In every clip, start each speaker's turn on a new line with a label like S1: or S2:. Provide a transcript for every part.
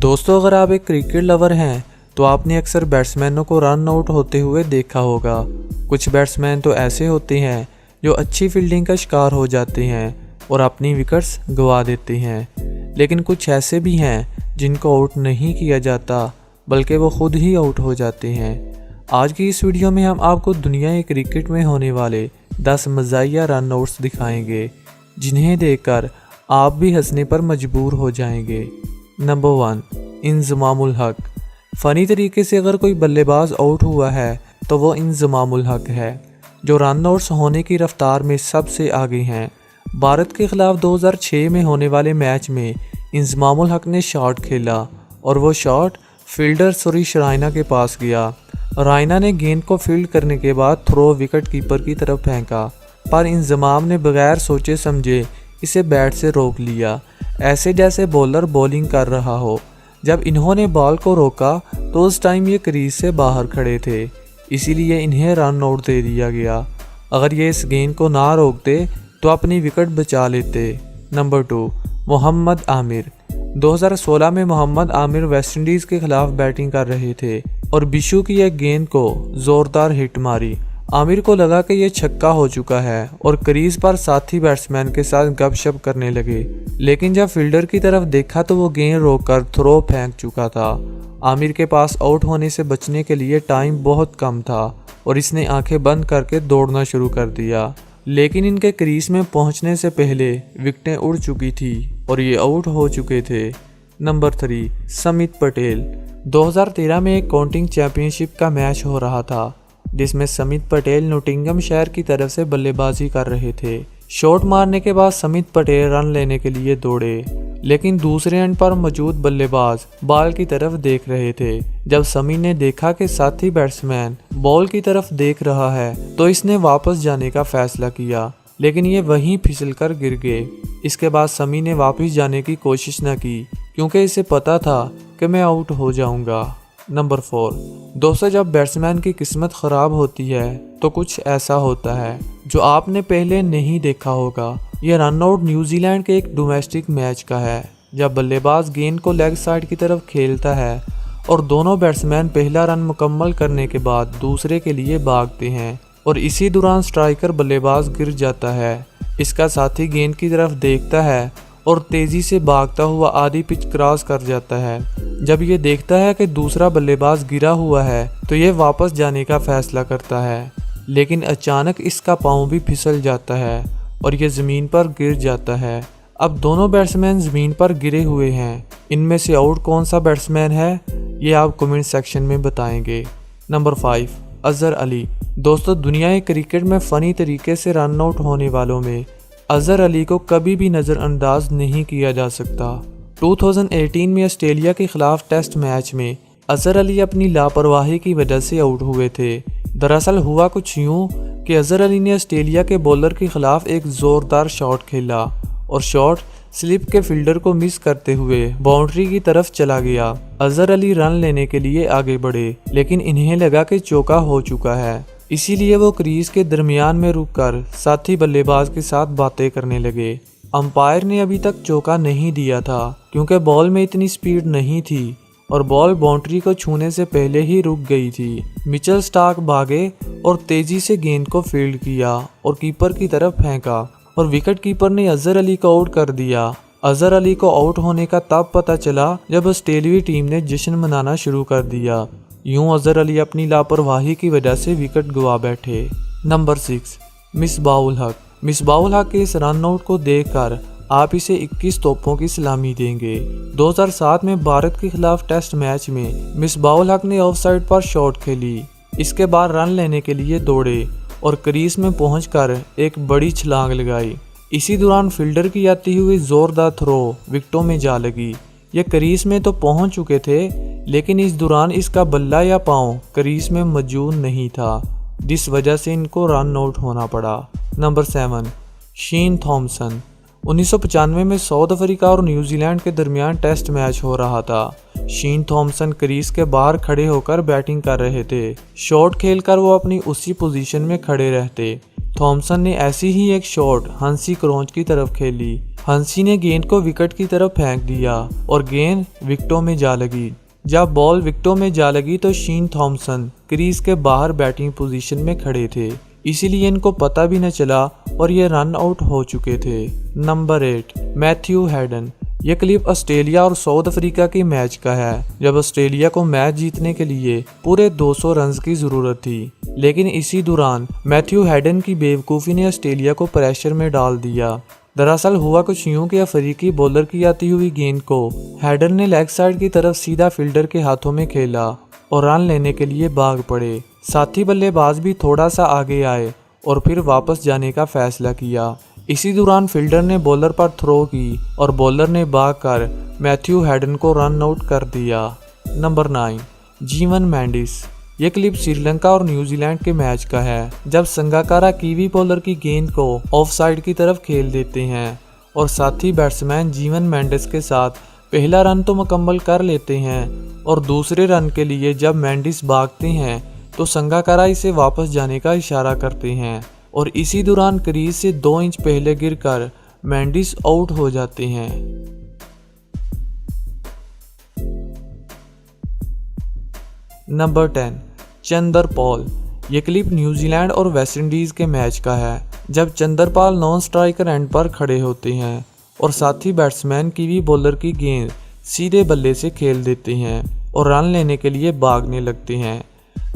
S1: दोस्तों, अगर आप एक क्रिकेट लवर हैं तो आपने अक्सर बैट्समैनों को रन आउट होते हुए देखा होगा। कुछ बैट्समैन तो ऐसे होते हैं जो अच्छी फील्डिंग का शिकार हो जाते हैं और अपनी विकेट्स गंवा देते हैं, लेकिन कुछ ऐसे भी हैं जिनको आउट नहीं किया जाता बल्कि वो खुद ही आउट हो जाते हैं। आज की इस वीडियो में हम आपको दुनिया के क्रिकेट में होने वाले 10 मज़ाहिया रन आउट्स दिखाएंगे जिन्हें देखकर आप भी हंसने पर मजबूर हो जाएंगे। नंबर 1, इंज़मामुल हक। फ़नी तरीके से अगर कोई बल्लेबाज आउट हुआ है तो वो इंज़मामुल हक है, जो रन आउट्स होने की रफ्तार में सबसे आगे हैं। भारत के ख़िलाफ़ 2006 में होने वाले मैच में इंज़मामुल हक ने शॉट खेला और वो शॉट फील्डर सुरेश रायना के पास गया। रायना ने गेंद को फील्ड करने के बाद थ्रो विकेट कीपर की तरफ फेंका, पर इंज़माम ने बगैर सोचे समझे इसे बैट से रोक लिया, ऐसे जैसे बॉलर बॉलिंग कर रहा हो। जब इन्होंने बॉल को रोका तो उस टाइम ये क्रीज से बाहर खड़े थे, इसीलिए इन्हें रन आउट दे दिया गया। अगर ये इस गेंद को ना रोकते तो अपनी विकेट बचा लेते। नंबर 2, मोहम्मद आमिर। 2016 में मोहम्मद आमिर वेस्टइंडीज़ के खिलाफ बैटिंग कर रहे थे और बिशु की एक गेंद को ज़ोरदार हिट मारी। आमिर को लगा कि यह छक्का हो चुका है और क्रीज पर साथी बैट्समैन के साथ गपशप करने लगे, लेकिन जब फील्डर की तरफ देखा तो वो गेंद रोककर थ्रो फेंक चुका था। आमिर के पास आउट होने से बचने के लिए टाइम बहुत कम था और इसने आंखें बंद करके दौड़ना शुरू कर दिया, लेकिन इनके क्रीज में पहुंचने से पहले विकेटें उड़ चुकी थी और ये आउट हो चुके थे। नंबर 3, समित पटेल। 2013 में एक काउंटिंग चैंपियनशिप का मैच हो रहा था जिसमें समित पटेल नोटिंगमशायर की तरफ से बल्लेबाजी कर रहे थे। शॉट मारने के बाद समित पटेल रन लेने के लिए दौड़े, लेकिन दूसरे एंड पर मौजूद बल्लेबाज बॉल की तरफ देख रहे थे। जब समी ने देखा कि साथी बैट्समैन बॉल की तरफ देख रहा है तो इसने वापस जाने का फैसला किया, लेकिन ये वहीं फिसल कर गिर गए। इसके बाद समी ने वापस जाने की कोशिश न की क्योंकि इसे पता था कि मैं आउट हो जाऊंगा। नंबर 4, दोस्तों, जब बैट्समैन की किस्मत ख़राब होती है तो कुछ ऐसा होता है जो आपने पहले नहीं देखा होगा। यह रन आउट न्यूजीलैंड के एक डोमेस्टिक मैच का है, जब बल्लेबाज गेंद को लेग साइड की तरफ खेलता है और दोनों बैट्समैन पहला रन मुकम्मल करने के बाद दूसरे के लिए भागते हैं और इसी दौरान स्ट्राइकर बल्लेबाज गिर जाता है। इसका साथी गेंद की तरफ देखता है और तेज़ी से भागता हुआ आधी पिच क्रॉस कर जाता है। जब ये देखता है कि दूसरा बल्लेबाज गिरा हुआ है तो ये वापस जाने का फैसला करता है, लेकिन अचानक इसका पाँव भी फिसल जाता है और ये ज़मीन पर गिर जाता है। अब दोनों बैट्समैन ज़मीन पर गिरे हुए हैं। इनमें से आउट कौन सा बैट्समैन है ये आप कमेंट सेक्शन में बताएंगे। नंबर 5, अज़हर अली। दोस्तों, दुनिया के क्रिकेट में फ़नी तरीके से रन आउट होने वालों में अज़हर अली को कभी भी नज़रअंदाज नहीं किया जा सकता। 2018 में ऑस्ट्रेलिया के खिलाफ टेस्ट मैच में अज़हर अली अपनी लापरवाही की वजह से आउट हुए थे। दरअसल हुआ कुछ यूँ कि अज़हर अली ने ऑस्ट्रेलिया के बॉलर के खिलाफ एक ज़ोरदार शॉट खेला और शॉट स्लिप के फील्डर को मिस करते हुए बाउंड्री की तरफ चला गया। अज़हर अली रन लेने के लिए आगे बढ़े, लेकिन इन्हें लगा कि चौका हो चुका है, इसीलिए वो क्रीज के दरमियान में रुककर साथी बल्लेबाज के साथ बातें करने लगे। अंपायर ने अभी तक चौका नहीं दिया था क्योंकि बॉल में इतनी स्पीड नहीं थी और बॉल बाउंड्री को छूने से पहले ही रुक गई थी। मिचेल स्टार्क भागे और तेजी से गेंद को फील्ड किया और कीपर की तरफ फेंका और विकेट कीपर ने अज़हर अली को आउट कर दिया। अज़हर अली को आउट होने का तब पता चला जब ऑस्ट्रेलियाई टीम ने जश्न मनाना शुरू कर दिया। यूं अज़हर अली अपनी लापरवाही की वजह से विकेट गंवा बैठे। नंबर 6, मिसबाहुल हक। मिसबाहुल हक के इस रन आउट को देखकर आप इसे 21 तोपों की सलामी देंगे। 2007 में भारत के खिलाफ टेस्ट मैच में मिसबाहुल हक ने ऑफसाइड पर शॉट खेली। इसके बाद रन लेने के लिए दौड़े और क्रीज में पहुंचकर एक बड़ी छलांग लगाई। इसी दौरान फील्डर की आती हुई जोरदार थ्रो विकेटों में जा लगी। ये क्रीज में तो पहुंच चुके थे, लेकिन इस दौरान इसका बल्ला या पांव क्रीज में मौजूद नहीं था, जिस वजह से इनको रन आउट होना पड़ा। Number 7, Shane Thompson. 1995 में साउथ अफ्रीका और न्यूजीलैंड के दरमियान टेस्ट मैच हो रहा था। शेन थॉमसन क्रीज के बाहर खड़े होकर बैटिंग कर रहे थे। शॉट खेलकर वो अपनी उसी पोजीशन में खड़े रहते। थॉमसन ने ऐसी ही एक शॉट हंसी क्रॉच की तरफ खेली, हंसी ने गेंद को विकेट की तरफ फेंक दिया और गेंद विकेटों में जा लगी। जब बॉल विकेटों में जा लगी तो शीन थॉमसन क्रीज के बाहर बैटिंग पोजीशन में खड़े थे, इसीलिए इनको पता भी न चला और ये रन आउट हो चुके थे। Number 8, Matthew Hayden. यह क्लिप ऑस्ट्रेलिया और साउथ अफ्रीका के मैच का है, जब ऑस्ट्रेलिया को मैच जीतने के लिए पूरे 200 रन की जरूरत थी, लेकिन इसी दौरान मैथ्यू हैडन की बेवकूफ़ी ने ऑस्ट्रेलिया को प्रेशर में डाल दिया। दरअसल हुआ कुछ यूं कि अफ्रीकी बॉलर की आती हुई गेंद को हैडन ने लेग साइड की तरफ सीधा फील्डर के हाथों में खेला और रन लेने के लिए भाग पड़े। साथी बल्लेबाज भी थोड़ा सा आगे आए और फिर वापस जाने का फैसला किया। इसी दौरान फील्डर ने बॉलर पर थ्रो की और बॉलर ने भागकर मैथ्यू हैडन को रन आउट कर दिया। नंबर 9, जीवन मेंडिस। ये क्लिप श्रीलंका और न्यूजीलैंड के मैच का है, जब संगाकारा कीवी बॉलर की गेंद को ऑफ साइड की तरफ खेल देते हैं और साथी बैट्समैन जीवन मेंडिस के साथ पहला रन तो मुकम्मल कर लेते हैं और दूसरे रन के लिए जब मेंडिस भागते हैं तो संगाकारा इसे वापस जाने का इशारा करते हैं और इसी दौरान क्रीज से 2 इंच पहले गिरकर मेंडिस आउट हो जाते हैं। नंबर 10, चंद्रपाल। ये क्लिप न्यूजीलैंड और वेस्टइंडीज के मैच का है, जब चंद्रपाल नॉन स्ट्राइकर एंड पर खड़े होते हैं और साथी बैट्समैन कीवी बॉलर की गेंद सीधे बल्ले से खेल देते हैं और रन लेने के लिए भागने लगते हैं,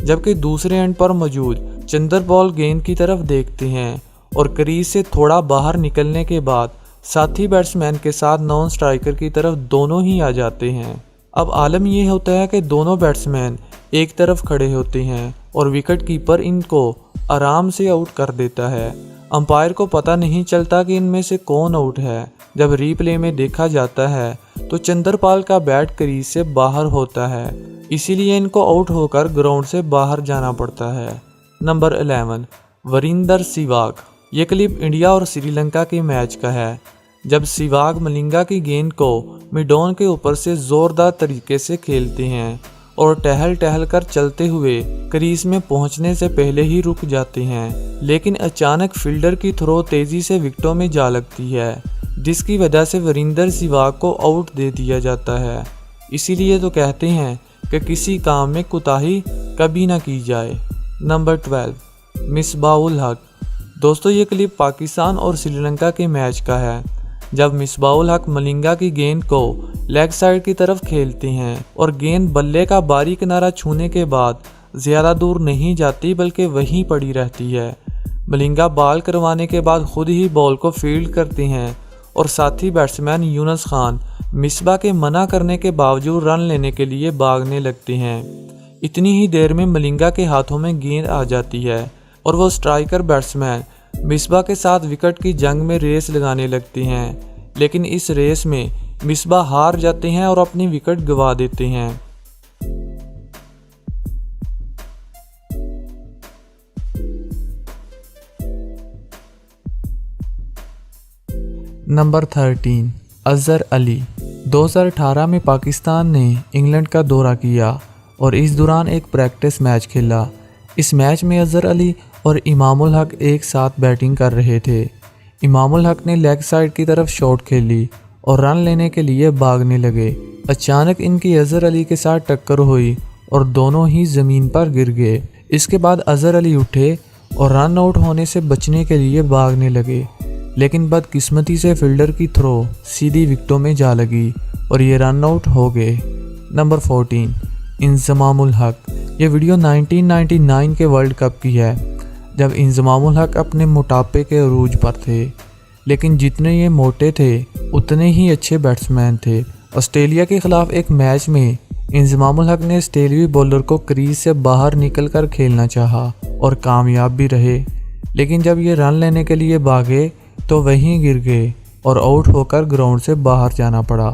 S1: जबकि दूसरे एंड पर मौजूद चंद्रपाल गेंद की तरफ देखते हैं और क्रीज से थोड़ा बाहर निकलने के बाद साथी बैट्समैन के साथ नॉन स्ट्राइकर की तरफ दोनों ही आ जाते हैं। अब आलम यह होता है कि दोनों बैट्समैन एक तरफ खड़े होते हैं और विकेट कीपर इनको आराम से आउट कर देता है। अंपायर को पता नहीं चलता कि इनमें से कौन आउट है। जब रीप्ले में देखा जाता है तो चंद्रपाल का बैट क्रीज से बाहर होता है, इसीलिए इनको आउट होकर ग्राउंड से बाहर जाना पड़ता है। नंबर 11, वीरेंद्र सहवाग। ये क्लिप इंडिया और श्रीलंका के मैच का है, जब सहवाग मलिंगा की गेंद को मिडॉन के ऊपर से जोरदार तरीके से खेलते हैं और टहल टहल कर चलते हुए क्रीज में पहुंचने से पहले ही रुक जाते हैं, लेकिन अचानक फील्डर की थ्रो तेजी से विकेटों में जा लगती है, जिसकी वजह से वीरेंद्र सहवाग को आउट दे दिया जाता है। इसीलिए तो कहते हैं कि किसी काम में कोताही कभी ना की जाए। नंबर 12, मिसबाउल हक। दोस्तों, ये क्लिप पाकिस्तान और श्रीलंका के मैच का है, जब मिसबाउल हक मलिंगा की गेंद को लेग साइड की तरफ खेलते हैं और गेंद बल्ले का बारी किनारा छूने के बाद ज़्यादा दूर नहीं जाती बल्कि वहीं पड़ी रहती है। मलिंगा बॉल करवाने के बाद खुद ही बॉल को फील्ड करते हैं और साथी बैट्समैन यूनुस खान मिसबा के मना करने के बावजूद रन लेने के लिए भागने लगते हैं। इतनी ही देर में मलिंगा के हाथों में गेंद आ जाती है और वो स्ट्राइकर बैट्समैन मिसबा के साथ विकेट की जंग में रेस लगाने लगते हैं, लेकिन इस रेस में मिसबा हार जाते हैं और अपनी विकेट गंवा देते हैं। नंबर 13, अजहर अली। 2018 में पाकिस्तान ने इंग्लैंड का दौरा किया और इस दौरान एक प्रैक्टिस मैच खेला। इस मैच में अजहर अली और इमामुल हक एक साथ बैटिंग कर रहे थे। इमामुल हक ने लेग साइड की तरफ शॉट खेली और रन लेने के लिए भागने लगे। अचानक इनकी अजहर अली के साथ टक्कर हुई और दोनों ही ज़मीन पर गिर गए। इसके बाद अजहर अली उठे और रन आउट होने से बचने के लिए भागने लगे, लेकिन बदकिस्मती से फील्डर की थ्रो सीधी विकेटों में जा लगी और ये रन आउट हो गए। नंबर 14, इंजमामुल हक। ये वीडियो 1999 के वर्ल्ड कप की है, जब इंजमामुल हक अपने मोटापे के अरूज पर थे, लेकिन जितने ये मोटे थे उतने ही अच्छे बैट्समैन थे। ऑस्ट्रेलिया के खिलाफ एक मैच में इंजमामुल हक ने ऑस्ट्रेलियाई बॉलर को क्रीज से बाहर निकलकर खेलना चाहा और कामयाब भी रहे, लेकिन जब ये रन लेने के लिए भागे तो वहीं गिर गए और आउट होकर ग्राउंड से बाहर जाना पड़ा।